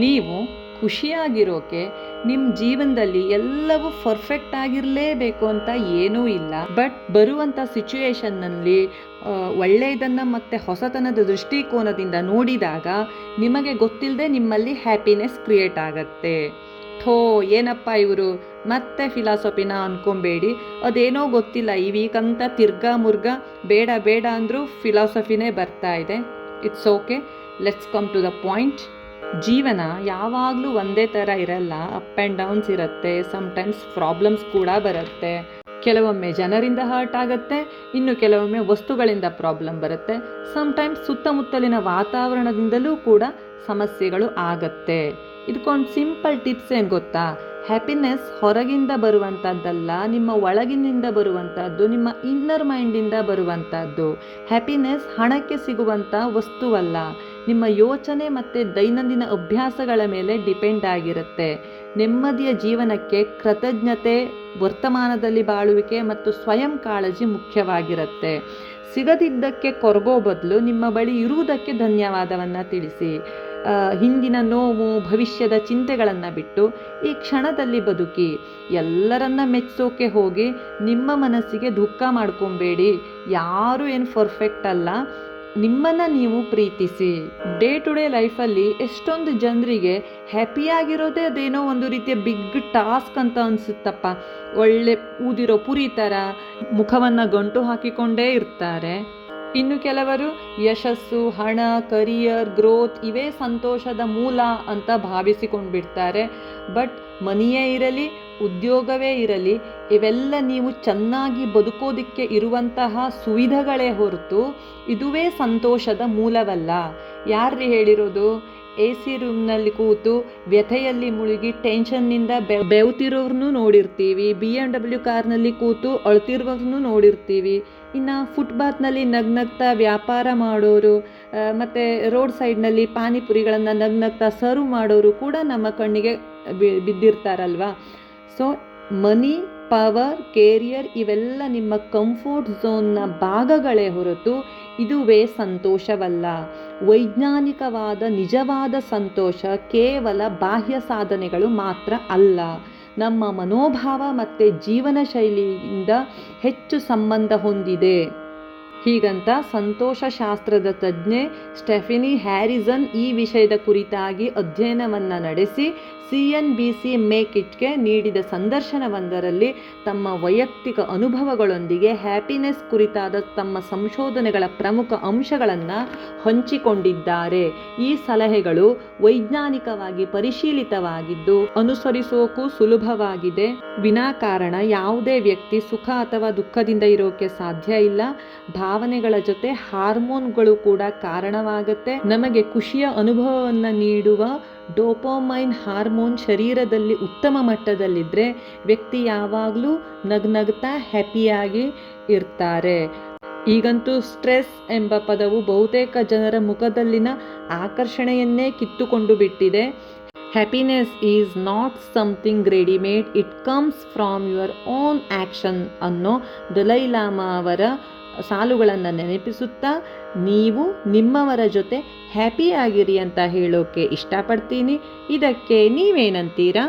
ನೀವು ಖುಷಿಯಾಗಿರೋಕೆ ನಿಮ್ಮ ಜೀವನದಲ್ಲಿ ಎಲ್ಲವೂ ಪರ್ಫೆಕ್ಟ್ ಆಗಿರಲೇಬೇಕು ಅಂತ ಏನೂ ಇಲ್ಲ. ಬಟ್ ಬರುವಂಥ ಸಿಚುವೇಶನ್ನಲ್ಲಿ ಒಳ್ಳೆಯದನ್ನು ಮತ್ತು ಹೊಸತನದ ದೃಷ್ಟಿಕೋನದಿಂದ ನೋಡಿದಾಗ ನಿಮಗೆ ಗೊತ್ತಿಲ್ಲದೆ ನಿಮ್ಮಲ್ಲಿ ಹ್ಯಾಪಿನೆಸ್ ಕ್ರಿಯೇಟ್ ಆಗತ್ತೆ. ಏನಪ್ಪ ಇವರು ಮತ್ತೆ ಫಿಲಾಸಫಿನ ಅಂದ್ಕೊಬೇಡಿ, ಅದೇನೋ ಗೊತ್ತಿಲ್ಲ ಈ ವೀಕ್ ಅಂತ ತಿರ್ಗಾ ಮುರ್ಗಾ ಬೇಡ ಬೇಡ ಅಂದರೂ ಫಿಲಾಸಫಿನೇ ಬರ್ತಾ ಇದೆ. It's okay, let's come to the point. ಜೀವನ ಯಾವಾಗಲೂ ಒಂದೇ ಥರ ಇರಲ್ಲ. ಅಪ್ ಆ್ಯಂಡ್ ಡೌನ್ಸ್ ಇರುತ್ತೆ. ಸಮ್ಟೈಮ್ಸ್ ಪ್ರಾಬ್ಲಮ್ಸ್ ಕೂಡ ಬರುತ್ತೆ. ಕೆಲವೊಮ್ಮೆ ಜನರಿಂದ ಹರ್ಟ್ ಆಗುತ್ತೆ, ಇನ್ನು ಕೆಲವೊಮ್ಮೆ ವಸ್ತುಗಳಿಂದ ಪ್ರಾಬ್ಲಮ್ ಬರುತ್ತೆ. ಸಮ್ಟೈಮ್ಸ್ ಸುತ್ತಮುತ್ತಲಿನ ವಾತಾವರಣದಿಂದಲೂ ಕೂಡ ಸಮಸ್ಯೆಗಳು ಆಗತ್ತೆ. ಇದಕ್ಕೊಂದು ಸಿಂಪಲ್ ಟಿಪ್ಸ್ ಏನು ಗೊತ್ತಾ? ಹ್ಯಾಪಿನೆಸ್ ಹೊರಗಿಂದ ಬರುವಂಥದ್ದಲ್ಲ, ನಿಮ್ಮ ಒಳಗಿನಿಂದ ಬರುವಂಥದ್ದು, ನಿಮ್ಮ ಇನ್ನರ್ ಮೈಂಡಿಂದ ಬರುವಂಥದ್ದು. ಹ್ಯಾಪಿನೆಸ್ ಹಣಕ್ಕೆ ಸಿಗುವಂಥ ವಸ್ತುವಲ್ಲ, ನಿಮ್ಮ ಯೋಚನೆ ಮತ್ತು ದೈನಂದಿನ ಅಭ್ಯಾಸಗಳ ಮೇಲೆ ಡಿಪೆಂಡ್ ಆಗಿರುತ್ತೆ. ನೆಮ್ಮದಿಯ ಜೀವನಕ್ಕೆ ಕೃತಜ್ಞತೆ, ವರ್ತಮಾನದಲ್ಲಿ ಬಾಳುವಿಕೆ ಮತ್ತು ಸ್ವಯಂ ಕಾಳಜಿ ಮುಖ್ಯವಾಗಿರುತ್ತೆ. ಸಿಗದಿದ್ದಕ್ಕೆ ಕೊರಗೋ ಬದಲು ನಿಮ್ಮ ಬಳಿ ಇರುವುದಕ್ಕೆ ಧನ್ಯವಾದವನ್ನು ತಿಳಿಸಿ. ಹಿಂದಿನ ನೋವು, ಭವಿಷ್ಯದ ಚಿಂತೆಗಳನ್ನು ಬಿಟ್ಟು ಈ ಕ್ಷಣದಲ್ಲಿ ಬದುಕಿ. ಎಲ್ಲರನ್ನ ಮೆಚ್ಚೋಕೆ ಹೋಗಿ ನಿಮ್ಮ ಮನಸ್ಸಿಗೆ ದುಃಖ ಮಾಡ್ಕೊಬೇಡಿ. ಯಾರೂ ಏನು ಪರ್ಫೆಕ್ಟ್ ಅಲ್ಲ, ನಿಮ್ಮನ್ನು ನೀವು ಪ್ರೀತಿಸಿ. ಡೇ ಟು ಡೇ ಲೈಫಲ್ಲಿ ಎಷ್ಟೊಂದು ಜನರಿಗೆ ಹ್ಯಾಪಿಯಾಗಿರೋದೇ ಅದೇನೋ ಒಂದು ರೀತಿಯ ಬಿಗ್ ಟಾಸ್ಕ್ ಅಂತ ಅನಿಸುತ್ತಪ್ಪ. ಒಳ್ಳೆ ಊದಿರೋ ಪುರಿ ಥರ ಮುಖವನ್ನು ಗಂಟು ಹಾಕಿಕೊಂಡೇ ಇರ್ತಾರೆ. ಇನ್ನು ಕೆಲವರು ಯಶಸ್ಸು, ಹಣ, ಕರಿಯರ್, ಗ್ರೋತ್ ಇವೇ ಸಂತೋಷದ ಮೂಲ ಅಂತ ಭಾವಿಸಿಕೊಂಡ್ಬಿಡ್ತಾರೆ. ಬಟ್ ಮನಿಯೇ ಇರಲಿ, ಉದ್ಯೋಗವೇ ಇರಲಿ, ಇವೆಲ್ಲ ನೀವು ಚೆನ್ನಾಗಿ ಬದುಕೋದಕ್ಕೆ ಇರುವಂತಹ ಸುವಿಧಗಳೇ ಹೊರತು ಇದುವೇ ಸಂತೋಷದ ಮೂಲವಲ್ಲ. ಯಾರ್ರೀ ಹೇಳಿರೋದು? AC ರೂಮ್ನಲ್ಲಿ ಕೂತು ವ್ಯಥೆಯಲ್ಲಿ ಮುಳುಗಿ ಟೆನ್ಷನ್ನಿಂದ ಬೆವ್ತಿರೋರ್ನೂ ನೋಡಿರ್ತೀವಿ. BMW ಕಾರ್ನಲ್ಲಿ ಕೂತು ಅಳ್ತಿರೋರ್ನೂ ನೋಡಿರ್ತೀವಿ. ಇನ್ನು ಫುಟ್ಪಾತ್ನಲ್ಲಿ ನಗ್ನಗ್ತಾ ವ್ಯಾಪಾರ ಮಾಡೋರು ಮತ್ತು ರೋಡ್ ಸೈಡ್ನಲ್ಲಿ ಪಾನಿಪುರಿಗಳನ್ನು ನಗ್ನಗ್ತಾ ಸರ್ವ್ ಮಾಡೋರು ಕೂಡ ನಮ್ಮ ಕಣ್ಣಿಗೆ ಬಿದ್ದಿರ್ತಾರಲ್ವ. ಸೊ ಮನಿ, ಪವರ್, ಕೇರಿಯರ್ ಇವೆಲ್ಲ ನಿಮ್ಮ ಕಂಫರ್ಟ್ ಝೋನ್ನ ಭಾಗಗಳೇ ಹೊರತು ಇದುವೇ ಸಂತೋಷವಲ್ಲ. ವೈಜ್ಞಾನಿಕವಾದ ನಿಜವಾದ ಸಂತೋಷ ಕೇವಲ ಬಾಹ್ಯ ಸಾಧನೆಗಳು ಮಾತ್ರ ಅಲ್ಲ, ನಮ್ಮ ಮನೋಭಾವ ಮತ್ತು ಜೀವನ ಶೈಲಿಯಿಂದ ಹೆಚ್ಚು ಸಂಬಂಧ ಹೊಂದಿದೆ. ಹೀಗಂತ ಸಂತೋಷ ಶಾಸ್ತ್ರದ ತಜ್ಞೆ ಸ್ಟೆಫನಿ ಹ್ಯಾರಿಸನ್ ಈ ವಿಷಯದ ಕುರಿತಾಗಿ ಅಧ್ಯಯನವನ್ನು ನಡೆಸಿ CNBC ಮೇಕ್ ಇಟ್ಗೆ ನೀಡಿದ ಸಂದರ್ಶನವೊಂದರಲ್ಲಿ ತಮ್ಮ ವೈಯಕ್ತಿಕ ಅನುಭವಗಳೊಂದಿಗೆ ಹ್ಯಾಪಿನೆಸ್ ಕುರಿತಾದ ತಮ್ಮ ಸಂಶೋಧನೆಗಳ ಪ್ರಮುಖ ಅಂಶಗಳನ್ನು ಹಂಚಿಕೊಂಡಿದ್ದಾರೆ. ಈ ಸಲಹೆಗಳು ವೈಜ್ಞಾನಿಕವಾಗಿ ಪರಿಶೀಲಿತವಾಗಿದ್ದು ಅನುಸರಿಸೋಕು ಸುಲಭವಾಗಿದೆ. ವಿನಾಕಾರಣ ಯಾವುದೇ ವ್ಯಕ್ತಿ ಸುಖ ಅಥವಾ ದುಃಖದಿಂದ ಇರೋಕೆ ಸಾಧ್ಯ ಇಲ್ಲ. ಭಾವನೆಗಳ ಜೊತೆ ಹಾರ್ಮೋನ್ಗಳು ಕೂಡ ಕಾರಣವಾಗುತ್ತೆ. ನಮಗೆ ಖುಷಿಯ ಅನುಭವವನ್ನು ನೀಡುವ ಡೋಪಮೈನ್ ಹಾರ್ಮೋನ್ ಶರೀರದಲ್ಲಿ ಉತ್ತಮ ಮಟ್ಟದಲ್ಲಿದ್ದರೆ ವ್ಯಕ್ತಿ ಯಾವಾಗಲೂ ನಗ್ನಗ್ತಾ ಹ್ಯಾಪಿಯಾಗಿ ಇರ್ತಾರೆ. ಈಗಂತೂ ಸ್ಟ್ರೆಸ್ ಎಂಬ ಪದವು ಬಹುತೇಕ ಜನರ ಮುಖದಲ್ಲಿನ ಆಕರ್ಷಣೆಯನ್ನೇ ಕಿತ್ತುಕೊಂಡು ಬಿಟ್ಟಿದೆ. Happiness is not something readymade, it comes from your own action ಅನ್ನೋ ದಲೈ ಲಾಮಾ ಅವರ ಸಾಲುಗಳನ್ನು ನೆನಪಿಸುತ್ತಾ ನೀವು ನಿಮ್ಮವರ ಜೊತೆ ಹ್ಯಾಪಿಯಾಗಿರಿ ಅಂತ ಹೇಳೋಕೆ ಇಷ್ಟಪಡ್ತೀನಿ. ಇದಕ್ಕೆ ನೀವೇನಂತೀರಾ?